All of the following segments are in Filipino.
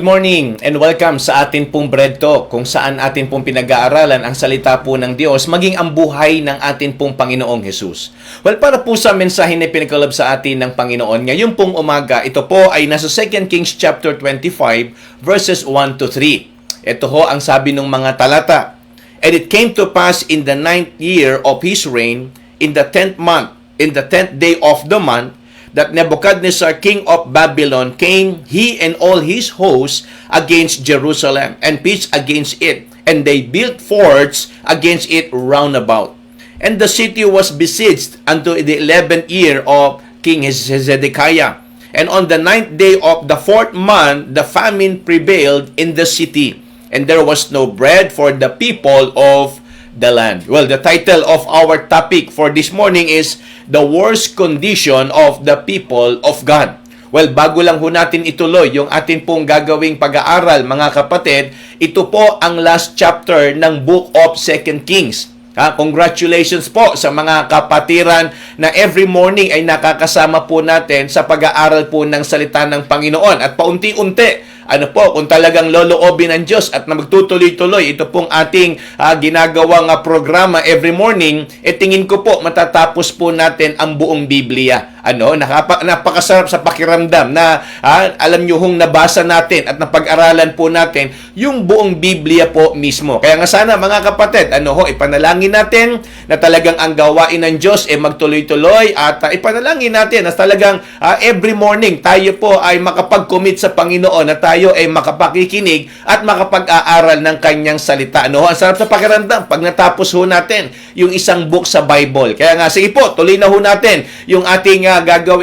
Good morning and welcome sa atin pong Bread Talk, kung saan atin pong pinag-aaralan ang salita po ng Diyos maging ang buhay ng atin pong Panginoong Jesus. Well, para po sa mensahe na pinagkaloob sa atin ng Panginoon, ngayon pong umaga, ito po ay nasa 2 Kings chapter 25 verses 1 to 3. Ito ho ang sabi ng mga talata. And it came to pass in the 9th year of his reign, in the 10th month, in the 10th day of the month, that Nebuchadnezzar, king of Babylon, came, he and all his hosts, against Jerusalem, and pitched against it, and they built forts against it round about. And the city was besieged unto the 11th year of King Zedekiah. And on the 9th day of the 4th month, the famine prevailed in the city, and there was no bread for the people of the land. Well, the title of our topic for this morning is The Worst Condition of the People of God. Well, bago lang ho natin ituloy yung atin pong gagawing pag-aaral, mga kapatid, ito po ang last chapter ng Book of 2 Kings. Congratulations po sa mga kapatiran na every morning ay nakakasama po natin sa pag-aaral po ng salita ng Panginoon. At paunti-unti, kung talagang loloobin ng Diyos at na magtutuloy-tuloy, ito pong ating ginagawang programa every morning, tingin ko po matatapos po natin ang buong Biblia. Napakasarap sa pakiramdam na alam nyo hong nabasa natin at napag-aralan po natin yung buong Biblia po mismo. Kaya nga sana mga kapatid, ipanalangin natin na talagang ang gawain ng Diyos magtuloy-tuloy at ipanalangin natin na talagang every morning tayo po ay makapag-commit sa Panginoon na tayo ay makapakikinig at makapag-aaral ng kanyang salita. Ang sarap sa pakiramdam pag natapos ho natin yung isang book sa Bible. Kaya nga, sige po, tuloy na ho natin yung ating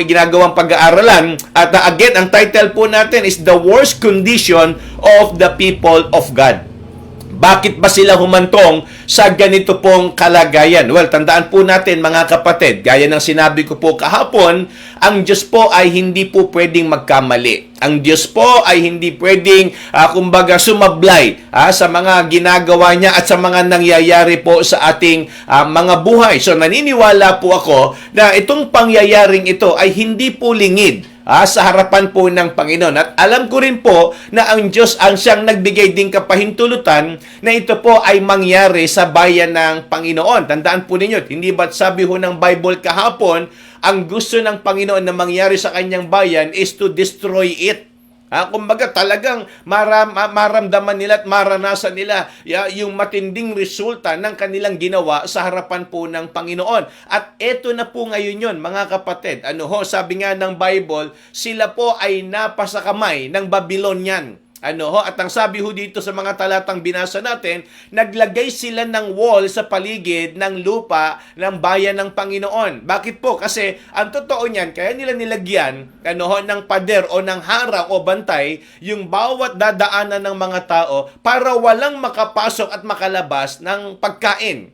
ginagawang pag-aaralan. At again, ang title po natin is The Worst Condition of the People of God. Bakit ba sila humantong sa ganito pong kalagayan? Well, tandaan po natin mga kapatid, gaya ng sinabi ko po kahapon, ang Diyos po ay hindi po pwedeng magkamali. Ang Diyos po ay hindi pwedeng, sumablay sa mga ginagawa niya at sa mga nangyayari po sa ating mga buhay. So, naniniwala po ako na itong pangyayaring ito ay hindi po lingid sa harapan po ng Panginoon. At alam ko rin po na ang Diyos ang siyang nagbigay ding kapahintulutan na ito po ay mangyari sa bayan ng Panginoon. Tandaan po ninyo, hindi ba't sabi ho ng Bible kahapon, ang gusto ng Panginoon na mangyari sa kanyang bayan is to destroy it. Kumbaga talagang maramdaman nila at maranasan nila yung matinding resulta ng kanilang ginawa sa harapan po ng Panginoon. At eto na po ngayon yun, mga kapatid. Sabi nga ng Bible, sila po ay napasakamay ng Babylonian. At ang sabi ho dito sa mga talatang binasa natin, naglagay sila ng wall sa paligid ng lupa ng bayan ng Panginoon. Bakit po? Kasi ang totoo niyan, kaya nila nilagyan ng pader o ng harang o bantay yung bawat dadaanan ng mga tao para walang makapasok at makalabas ng pagkain.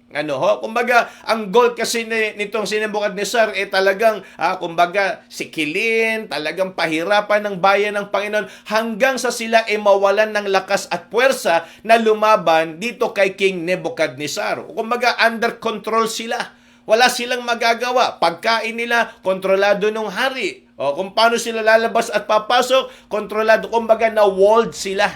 Kumbaga, ang goal kasi nitong si Nebuchadnezzar talagang, sikilin, talagang pahirapan ng bayan ng Panginoon hanggang sa sila mawalan ng lakas at puwersa na lumaban dito kay King Nebuchadnezzar. Kumbaga, under control sila. Wala silang magagawa. Pagkain nila, kontrolado ng hari. Kung paano sila lalabas at papasok, kontrolado. Kumbaga, na-walled sila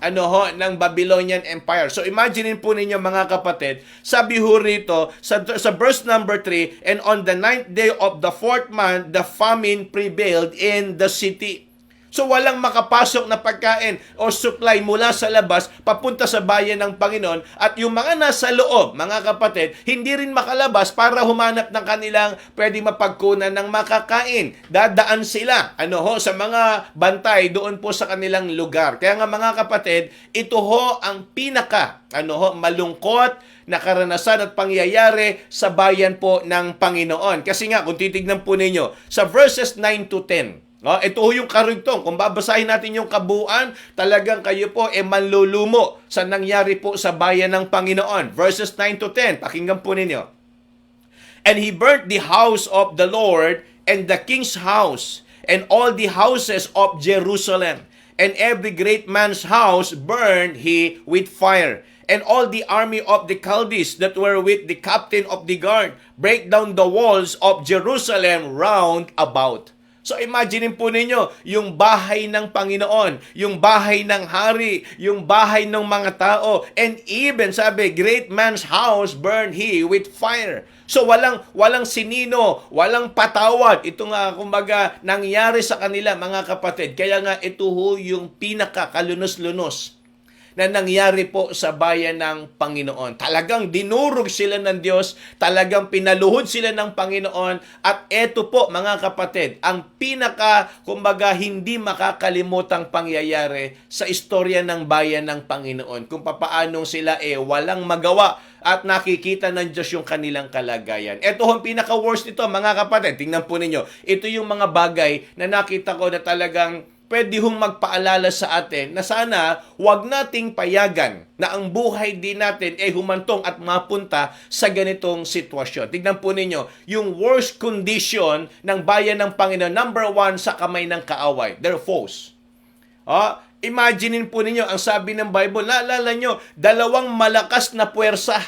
ng Babylonian Empire. So imagine po ninyo mga kapatid, sabi ho rito sa verse number 3, and on the 9th day of the 4th month, the famine prevailed in the city. So walang makapasok na pagkain o supply mula sa labas papunta sa bayan ng Panginoon, at yung mga nasa loob, mga kapatid, hindi rin makalabas para humanap ng kanilang pwedeng mapagkunan ng makakain. Dadaan sila sa mga bantay doon po sa kanilang lugar. Kaya nga mga kapatid, ito ho ang pinaka malungkot na karanasan at pangyayari sa bayan po ng Panginoon. Kasi nga, kung titignan po ninyo sa verses 9 to 10, ito yung karugtong. Kung babasahin natin yung kabuuan, talagang kayo po manlulumo sa nangyari po sa bayan ng Panginoon. Verses 9 to 10, pakinggan po ninyo. And he burnt the house of the Lord and the king's house and all the houses of Jerusalem. And every great man's house burned he with fire. And all the army of the Chaldees that were with the captain of the guard break down the walls of Jerusalem round about. So imagine po ninyo, yung bahay ng Panginoon, yung bahay ng hari, yung bahay ng mga tao, and even sabi, great man's house burned he with fire. So walang sinino, walang patawad. Ito nga kumbaga nangyari sa kanila mga kapatid. Kaya nga ito ho yung pinakakalunos-lunos na nangyari po sa bayan ng Panginoon. Talagang dinurog sila ng Diyos, talagang pinaluhod sila ng Panginoon, at eto po mga kapatid, ang kumbaga hindi makakalimutang pangyayari sa istorya ng bayan ng Panginoon. Kung papaanong sila walang magawa at nakikita ng Diyos yung kanilang kalagayan. Ito ang pinaka-worst nito mga kapatid. Tingnan po ninyo, ito yung mga bagay na nakita ko na talagang pwede hong magpaalala sa atin na sana wag nating payagan na ang buhay din natin humantong at mapunta sa ganitong sitwasyon. Tignan po ninyo, yung worst condition ng bayan ng Panginoon, number one, sa kamay ng kaaway, their foes. Imaginein po ninyo, ang sabi ng Bible, naalala nyo, dalawang malakas na puwersa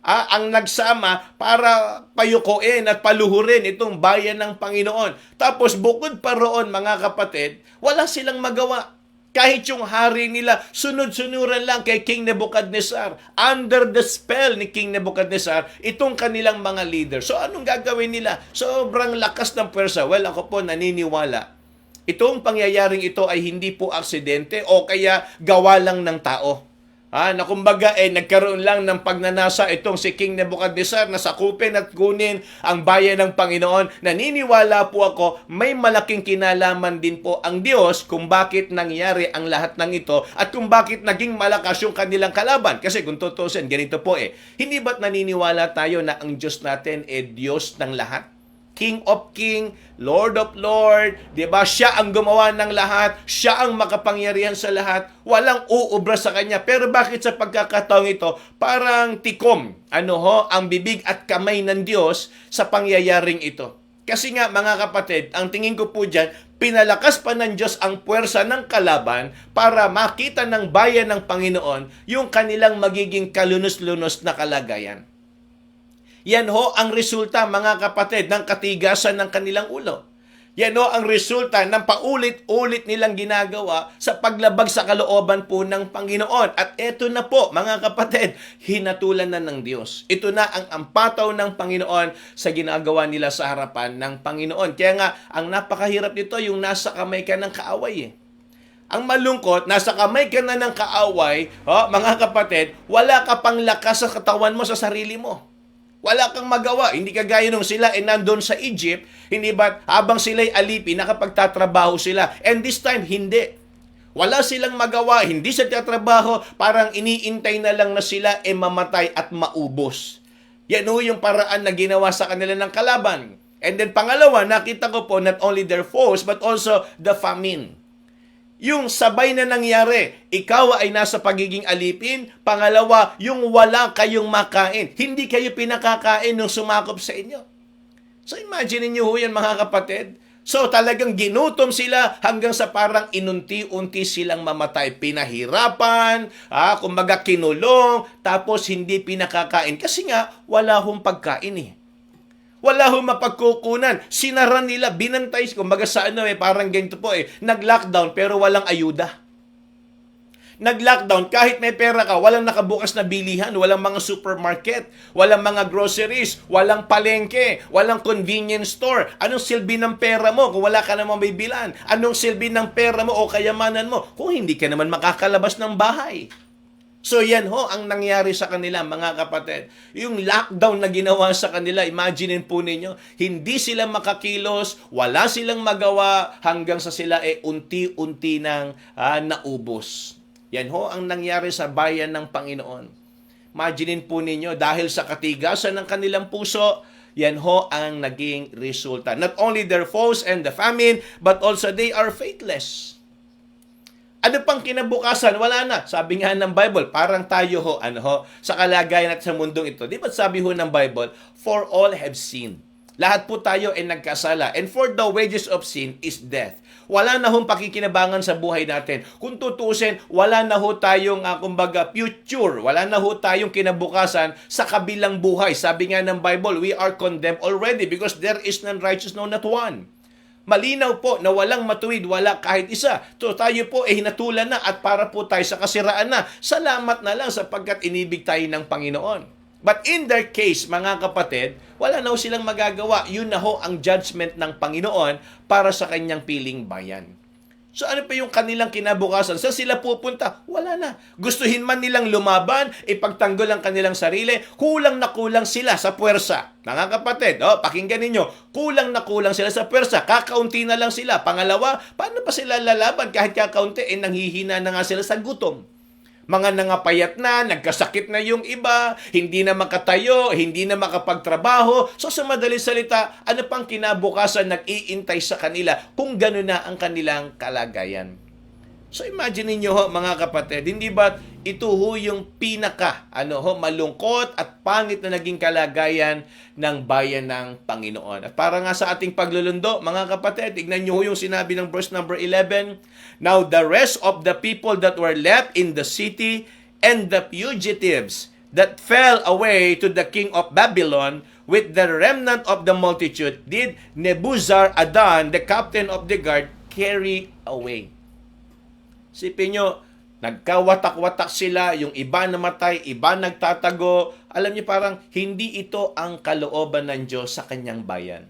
ang nagsama para payukuin at paluhurin itong bayan ng Panginoon. Tapos bukod pa roon mga kapatid, wala silang magawa. Kahit yung hari nila, sunod-sunuran lang kay King Nebuchadnezzar. Under the spell ni King Nebuchadnezzar, itong kanilang mga leader. So anong gagawin nila? Sobrang lakas ng pwersa. Well, ako po naniniwala. Itong pangyayaring ito ay hindi po aksidente o kaya gawa lang ng tao. Na kumbaga nagkaroon lang ng pagnanasa itong si King Nebuchadnezzar na sakupin at kunin ang bayan ng Panginoon. Naniniwala po ako may malaking kinalaman din po ang Diyos kung bakit nangyari ang lahat ng ito at kung bakit naging malakas yung kanilang kalaban. Kasi kung tutusin, ganito po hindi ba't naniniwala tayo na ang Diyos natin Diyos ng lahat? King of King, Lord of Lord, 'di ba? Siya ang gumawa ng lahat, siya ang makapangyarihan sa lahat, walang uubra sa kanya. Pero bakit sa pagkakataong ito, parang tikom, ang bibig at kamay ng Diyos sa pangyayaring ito? Kasi nga mga kapatid, ang tingin ko po diyan, pinalakas pa ng Diyos ang puwersa ng kalaban para makita ng bayan ng Panginoon yung kanilang magiging kalunos-lunos na kalagayan. Yan ho ang resulta mga kapatid ng katigasan ng kanilang ulo. Yan ho ang resulta ng paulit-ulit nilang ginagawa sa paglabag sa kalooban po ng Panginoon. At eto na po mga kapatid, hinatulan na ng Diyos. Ito na ang ampataw ng Panginoon sa ginagawa nila sa harapan ng Panginoon. Kaya nga, ang napakahirap nito yung nasa kamay ka ng kaaway Ang malungkot, nasa kamay ka na ng kaaway, mga kapatid, wala ka pang lakas sa katawan mo sa sarili mo. Wala kang magawa. Hindi kagaya nung sila nandun sa Egypt, hindi ba habang sila'y alipin, nakapagtatrabaho sila. And this time, hindi. Wala silang magawa, hindi sila tatrabaho, parang iniintay na lang na sila mamatay at maubos. Yan ho yung paraan na ginawa sa kanila ng kalaban. And then pangalawa, nakita ko po not only their foes, but also the famine. Yung sabay na nangyari, ikaw ay nasa pagiging alipin. Pangalawa, yung wala kayong makain. Hindi kayo pinakakain nung sumakop sa inyo. So imagine niyo ho yan mga kapatid. So talagang ginutom sila hanggang sa parang inunti-unti silang mamatay. Pinahirapan, kumbaga kinulong, tapos hindi pinakakain. Kasi nga, wala hong pagkain Wala hong mapagkukunan. Sinaran nila, binantay. Kumbaga sa parang ganito po nag-lockdown pero walang ayuda. Nag-lockdown, kahit may pera ka, walang nakabukas na bilihan, walang mga supermarket, walang mga groceries, walang palengke, walang convenience store. Anong silbi ng pera mo kung wala ka namang bibilan? Anong silbi ng pera mo o kayamanan mo kung hindi ka naman makakalabas ng bahay? So yan ho ang nangyari sa kanila mga kapatid. Yung lockdown na ginawa sa kanila, imagine po ninyo, hindi sila makakilos, wala silang magawa hanggang sa sila unti-unti nang naubos. Yan ho ang nangyari sa bayan ng Panginoon. Imagine po ninyo, dahil sa katigasan ng kanilang puso, yan ho ang naging resulta. Not only their foes and the famine, but also they are faithless. Ano pang kinabukasan? Wala na. Sabi nga ng Bible, parang tayo sa kalagayan at sa mundong ito. Di ba sabi ho ng Bible, for all have sinned. Lahat po tayo ay nagkasala. And for the wages of sin is death. Wala na hong pakikinabangan sa buhay natin. Kung tutusin, wala na ho tayong, kumbaga, future. Wala na ho tayong kinabukasan sa kabilang buhay. Sabi nga ng Bible, we are condemned already because there is none righteous, no, not one. Malinaw po na walang matuwid, wala kahit isa. So tayo po hinatulan na at para po tayo sa kasiraan na. Salamat na lang sapagkat inibig tayo ng Panginoon. But in their case, mga kapatid, wala na ho silang magagawa. Yun na ho ang judgment ng Panginoon para sa kanyang piling bayan. So ano pa yung kanilang kinabukasan? Saan sila pupunta? Wala na. Gustuhin man nilang lumaban, ipagtanggol ang kanilang sarili, kulang na kulang sila sa puwersa. Mga kapatid, pakinggan ninyo, kulang na kulang sila sa puwersa. Kakaunti na lang sila. Pangalawa, paano pa sila lalaban kahit kakaunti? Nanghihina na nga sila sa gutom. Mga nangapayat na, nagkasakit na yung iba, hindi na makatayo, hindi na makapagtrabaho. So sa madaling salita, ano pang kinabukasan nag-iintay sa kanila kung gano'n na ang kanilang kalagayan? So imagine niyo ho mga kapatid, hindi ba ito ho yung pinaka malungkot at pangit na naging kalagayan ng bayan ng Panginoon. At para nga sa ating paglulundo, mga kapatid, tignan niyo ho yung sinabi ng verse number 11. Now the rest of the people that were left in the city and the fugitives that fell away to the king of Babylon with the remnant of the multitude did Nebuzaradan, the captain of the guard, carry away. Sipin nyo, nagkawatak-watak sila, yung iba namatay, iba nagtatago. Alam niyo parang hindi ito ang kalooban ng Diyos sa kanyang bayan.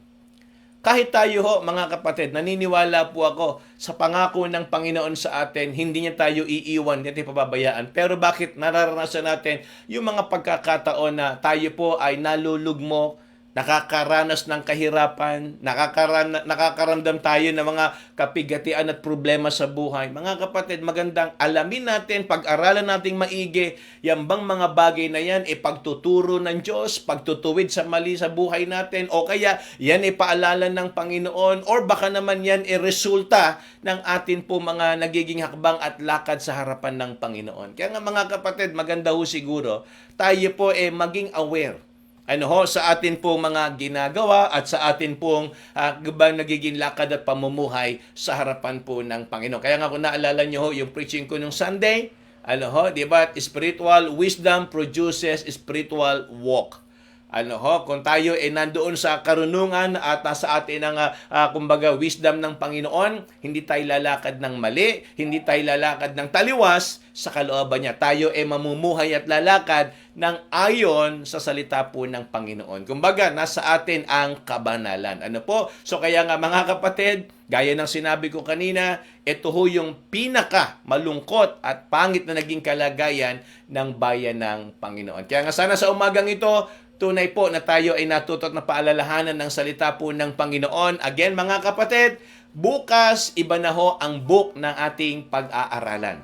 Kahit tayo ho, mga kapatid, naniniwala po ako sa pangako ng Panginoon sa atin, hindi niya tayo iiwan, hindi tayo pababayaan. Pero bakit nararanasan natin yung mga pagkakataon na tayo po ay nalulugmok, nakakaranas ng kahirapan, nakakaramdam tayo ng mga kapigatian at problema sa buhay. Mga kapatid, magandang alamin natin, pag-aralan nating maigi, yan bang mga bagay na yan, pagtuturo ng Diyos, pagtutuwid sa mali sa buhay natin, o kaya yan paalala ng Panginoon, or baka naman yan resulta ng atin po mga nagiging hakbang at lakad sa harapan ng Panginoon. Kaya nga mga kapatid, maganda ho siguro, tayo po maging aware sa atin pong mga ginagawa at sa atin pong nagiging lakad at pamumuhay sa harapan po ng Panginoon. Kaya nga kung naalala nyo yung preaching ko nung Sunday, di ba? Spiritual wisdom produces spiritual walk. Kung tayo nandoon sa karunungan at nasa atin ang kumbaga wisdom ng Panginoon, hindi tayo lalakad ng mali, hindi tayo lalakad ng taliwas sa kalooban niya. Tayo mamumuhay at lalakad ng ayon sa salita po ng Panginoon. Kumbaga, nasa atin ang kabanalan. So kaya nga mga kapatid, gaya ng sinabi ko kanina, ito ho yung pinaka malungkot at pangit na naging kalagayan ng bayan ng Panginoon. Kaya nga sana sa umagang ito, tunay po na tayo ay natuto at napaalalahanan ng salita po ng Panginoon. Again, mga kapatid, bukas iba na ho ang book ng ating pag-aaralan.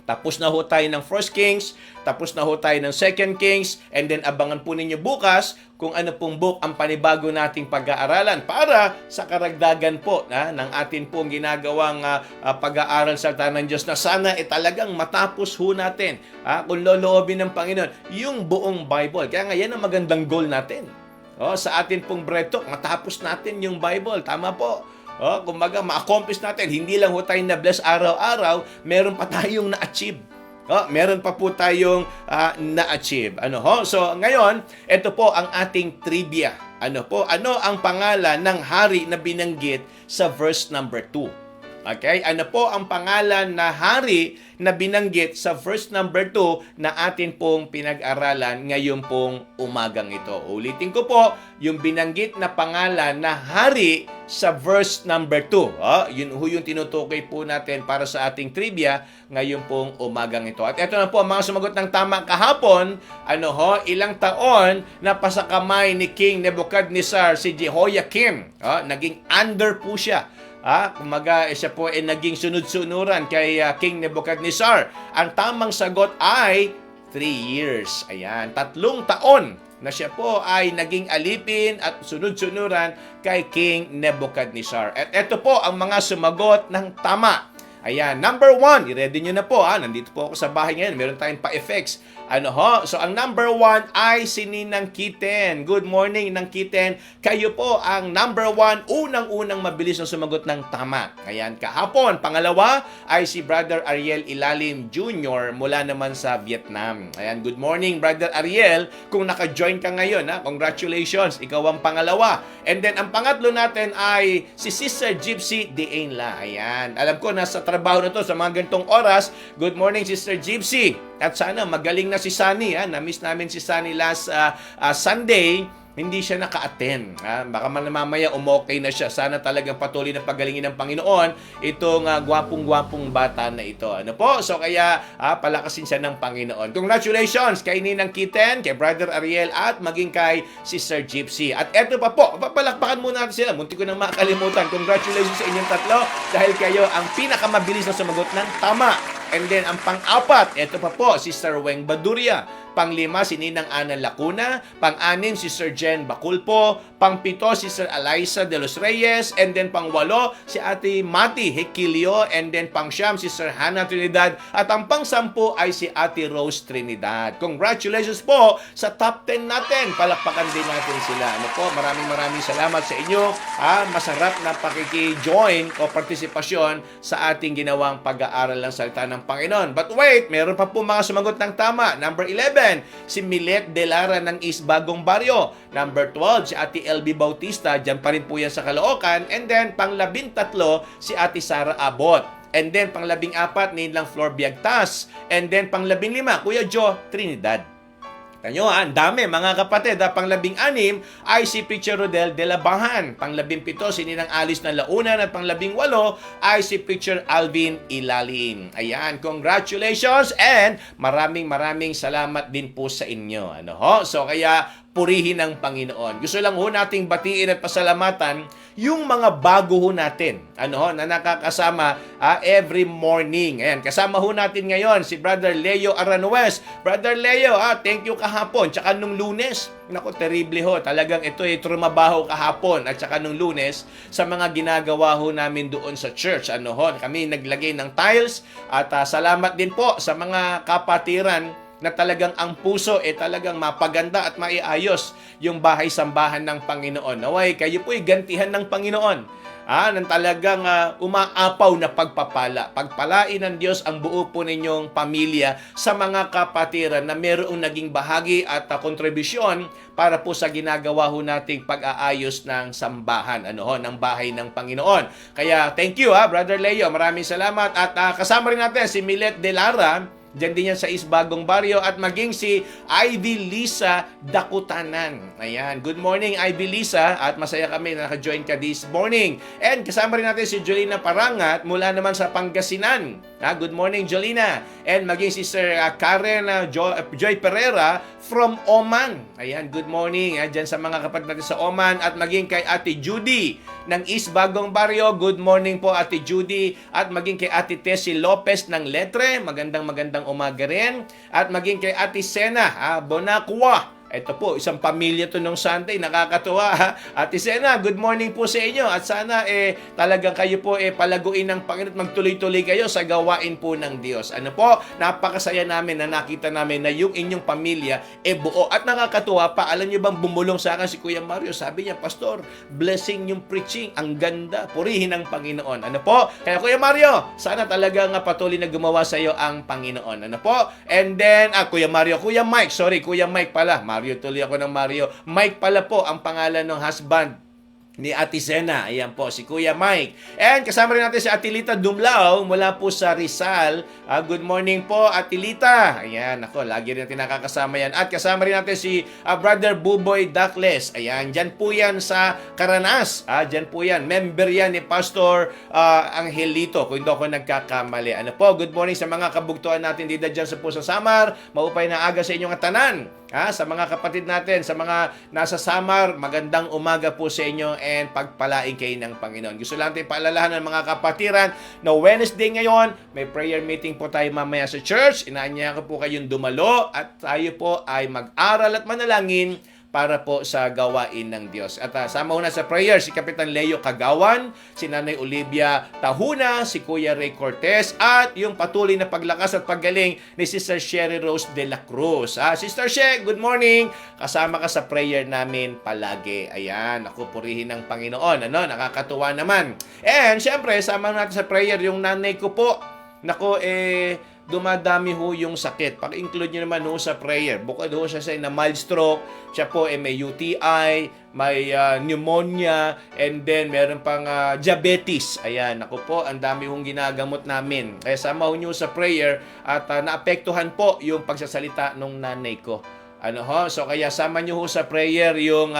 Tapos na ho tayo ng 1 Kings, tapos na ho tayo ng 2 Kings, and then abangan po ninyo bukas kung ano pong book ang panibago nating pag-aaralan para sa karagdagan po ng atin pong ginagawang pag-aaral sa salita ng Diyos na sana talagang matapos ho natin, kung loloobin ng Panginoon, yung buong Bible. Kaya nga yan ang magandang goal natin. Sa atin pong Bread Talk, matapos natin yung Bible. Tama po. Kumbaga, ma-accomplish natin. Hindi lang ho tayo na-bless araw-araw, meron pa tayong na-achieve. Meron pa po tayong na-achieve. So, ngayon, ito po ang ating trivia. Ano ang pangalan ng hari na binanggit sa verse number 2? Okay? Ano po ang pangalan na hari na binanggit sa verse number 2 na atin pong pinag-aralan ngayon pong umagang ito? Ulitin ko po, yung binanggit na pangalan na hari sa verse number 2. Yun yung tinutukoy po natin para sa ating trivia ngayon pong umagang ito. At ito na po ang mga sumagot ng tama kahapon. Ilang taon na pasakamay ni King Nebuchadnezzar si Jehoiakim. Naging under po siya. Kumaga, siya po ay naging sunod-sunuran kay King Nebuchadnezzar. Ang tamang sagot ay 3 years. Ayan, 3 taon na siya po ay naging alipin at sunod-sunuran kay King Nebuchadnezzar. At ito po ang mga sumagot ng tama. Ayan, number 1, i-ready nyo na po. Nandito po ako sa bahay ngayon. Meron tayong pa-effects. So ang number 1 ay si Ninang Kiten. Good morning, Ninang Kiten. Kayo po ang number 1, unang-unang mabilis na sumagot ng tama. Ayan, kahapon. Pangalawa ay si Brother Ariel Ilalim Jr. mula naman sa Vietnam. Ayan, good morning, Brother Ariel. Kung naka-join ka ngayon, congratulations. Ikaw ang pangalawa. And then, ang pangatlo natin ay si Sister Gypsy Diainla. Ayan. Alam ko, nasa trabaho na to sa mga ganitong oras. Good morning, Sister Gypsy. At sana magaling na si Sunny. Na-miss namin si Sunny last Sunday. Hindi siya naka-attend. Baka mamaya umokay na siya. Sana talagang patuloy na pagalingin ng Panginoon itong gwapong-gwapong bata na ito. So kaya palakasin siya ng Panginoon. Congratulations kay Ninang Kiten, kay Brother Ariel, at maging kay Sister Gypsy. At eto pa po, papalakpakan muna natin sila. Munti ko nang makalimutan. Congratulations sa inyong tatlo dahil kayo ang pinakamabilis na sumagot ng tama. And then, ang pang-apat, ito pa po, Sister Weng Baduria. Pang-5, si Ninang Ana Lacuna. Pang-6, si Sir Jen Baculpo. Pang-7, si Sir Eliza de los Reyes. And then, pang-8, si Ate Mati Hekilio. And then, pang-9, si Sir Hannah Trinidad. At ang pang-10 ay si Ate Rose Trinidad. Congratulations po sa top 10 natin. Palakpakan din natin sila. Maraming salamat sa inyo. Masarap na pakiki-join o partisipasyon sa ating ginawang pag-aaral ng salita ng Panginoon. But wait, meron pa po mga sumagot ng tama. Number 11, si Milet De Lara ng East Bagong Baryo. Number 12, si Ate LB Bautista. Diyan pa rin po yan sa Caloocan. And then, pang-13, si Ate Sara Abot. And then, pang-14, Nilang Flor Biagtas. And then, pang-15, Kuya Joe Trinidad. Tanyo, ang dami mga kapatid. Pang-16 ay si Preacher Rodel de la Bahan. Pang-17 si Ninang Alice na Launan. At pang-18 ay si Preacher Alvin Ilalim. Ayan, congratulations and maraming salamat din po sa inyo. So kaya purihin ng Panginoon. Gusto lang ho nating batiin at pasalamatan yung mga bago ho natin na nakakasama every morning. Ayan, kasama ho natin ngayon si Brother Leo Aranuez. Brother Leo, thank you kahapon. Tsaka nung Lunes, naku, terrible ho. Talagang ito ay trumabaho kahapon at tsaka nung Lunes sa mga ginagawa ho namin doon sa church. Kami naglagay ng tiles at salamat din po sa mga kapatiran na talagang ang puso talagang mapaganda at maiayos yung bahay-sambahan ng Panginoon. Naway, kayo po'y gantihan ng Panginoon. Nang talagang umaapaw na pagpapala. Pagpalain ng Diyos ang buo po ninyong pamilya sa mga kapatiran na mayroong naging bahagi at kontribusyon para po sa ginagawa ho nating pag-aayos ng sambahan, ng bahay ng Panginoon. Kaya thank you Brother Leo. Maraming salamat. At kasama rin natin si Milet De Lara. Diyan din yan sa East Bagong Baryo at maging si Ivy Lisa Dakutanan. Ayan, good morning Ivy Lisa at masaya kami na naka-join ka this morning. And kasama rin natin si Jolina Parangat mula naman sa Pangasinan. Good morning Jolina. And maging si Sir Karen Joy Pereira from Oman. Ayan, good morning dyan sa mga kapatid natin sa Oman at maging kay Ate Judy ng East Bagong Baryo. Good morning po Ate Judy at maging kay Ate Tessie Lopez ng Letre. Magandang umaga rin. At maging kay Ate Sena Bonacua. Ito po, isang pamilya to nung Sunday. Nakakatuwa Ate Sena, good morning po sa inyo. At sana talagang kayo po palaguin ng Panginoon at magtuloy-tuloy kayo sa gawain po ng Diyos. Napakasaya namin na nakita namin na yung inyong pamilya buo. At nakakatuwa pa, alam niyo bang bumulong sa akin si Kuya Mario? Sabi niya, Pastor, blessing yung preaching. Ang ganda. Purihin ng Panginoon. Kaya Kuya Mario, sana talagang patuloy na gumawa sa iyo ang Panginoon. And then, Kuya Mike pala. Mario, tuloy ako ng Mario. Mike pala po ang pangalan ng husband ni Ate Sena. Ayan po, si Kuya Mike. And kasama rin natin si Atilita Dumlao mula po sa Rizal. Good morning po, Atilita. Ayan, lagi rin natin nakakasama yan. At kasama rin natin si Brother Buboy Dakles. Ayan, dyan po yan sa Caranas. Dyan po yan. Member yan ni Pastor Angelito, kung hindi ako nagkakamali. Good morning sa mga kabugtuan natin dito dyan sa Puso Samar. Maupay na aga sa inyong tanan. Sa mga kapatid natin, sa mga nasa Samar, magandang umaga po sa inyo and pagpalain kayo ng Panginoon. Gusto lang natin paalalahan ng mga kapatiran na Wednesday ngayon, may prayer meeting po tayo mamaya sa church. Inaanya ko po kayong dumalo at tayo po ay mag-aral at manalangin para po sa gawain ng Diyos. At sama una sa prayer si Kapitan Leo Kagawan, si Nanay Olivia Tahuna, si Kuya Ray Cortez, at yung patuloy na paglakas at paggaling ni Sister Sherry Rose de la Cruz. Sister She, good morning! Kasama ka sa prayer namin palagi. Ayan, ako purihin ng Panginoon. Nakakatuwa naman. And syempre, sama natin sa prayer yung nanay ko po. Nako, dumadami ho yung sakit. Pag-include nyo naman ho sa prayer. Bukod ho siya sa mild stroke, siya po may UTI, may pneumonia, and then meron pang diabetes. Ayan, ako po, ang dami hong ginagamot namin. Kaya sama ho nyo sa prayer at naapektuhan po yung pagsasalita ng nanay ko. So kaya sama nyo ho sa prayer yung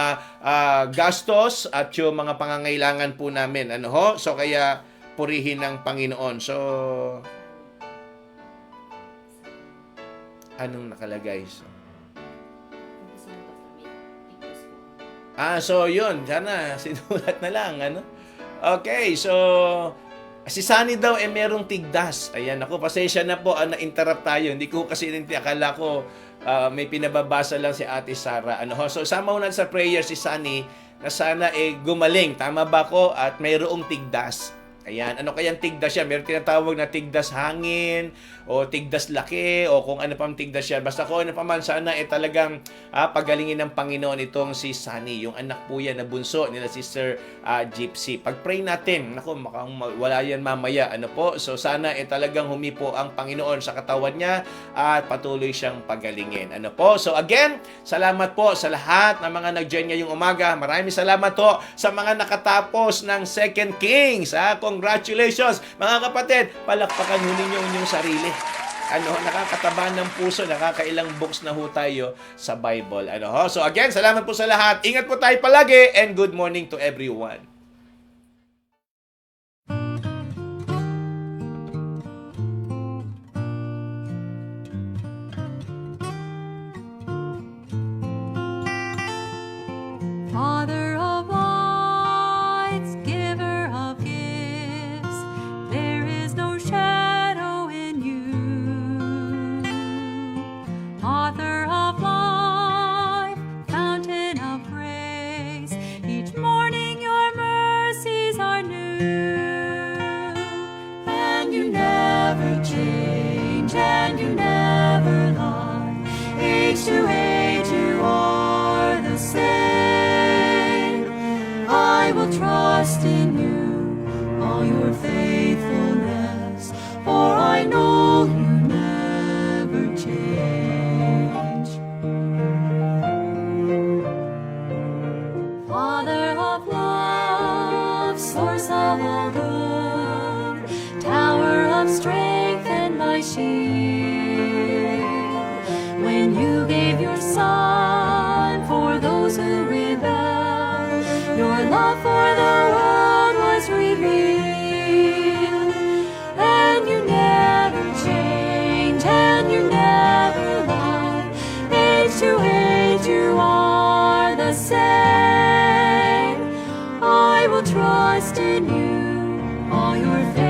gastos at yung mga pangangailangan po namin. So kaya purihin ng Panginoon. So anong nakalagay? So yun, sana sinulat na lang, Okay, so si Sunny daw merong tigdas. Ayan, ako, pasensya na po, na-interrupt tayo. Hindi ko kasi akala ko may pinababasa lang si Ate Sara. So sama ko na sa prayer si Sunny na sana gumaling. Tama ba ko? At mayroong tigdas. Ayan, ano kayang tigdas siya? Meron tinatawag na tigdas hangin o tigdas laki o kung ano pang tigdas siya. Basta ko ano pa man, sana talagang pagalingin ng Panginoon itong si Sunny, yung anak po yan na bunso nila Sister Gypsy. Pag-pray natin, naku, wala yan mamaya. So sana talagang humipo ang Panginoon sa katawan niya at patuloy siyang pagalingin. So again, salamat po sa lahat ng mga nag-join ngayong umaga. Maraming salamat po sa mga nakatapos ng 2 Kings. Congratulations, mga kapatid. Palakpakan ho ninyo inyong sarili. Nakakataba ng puso, nakakailang books na ho tayo sa Bible. So again, salamat po sa lahat. Ingat po tayo palagi and good morning to everyone. Father of lights, giver of gifts, there is no shadow in you. Author of life, fountain of grace, each morning your mercies are new. And you never change, and you never lie. Age to age you are the same. I will trust in you, all your faithfulness, for I know you never change. Father of love, source of all good, tower of strength and my shield. When you gave your Son for those who rebel, your love for the world was revealed. And you never change, and you never lie. Age to age you are the same. I will trust in you, all your faith.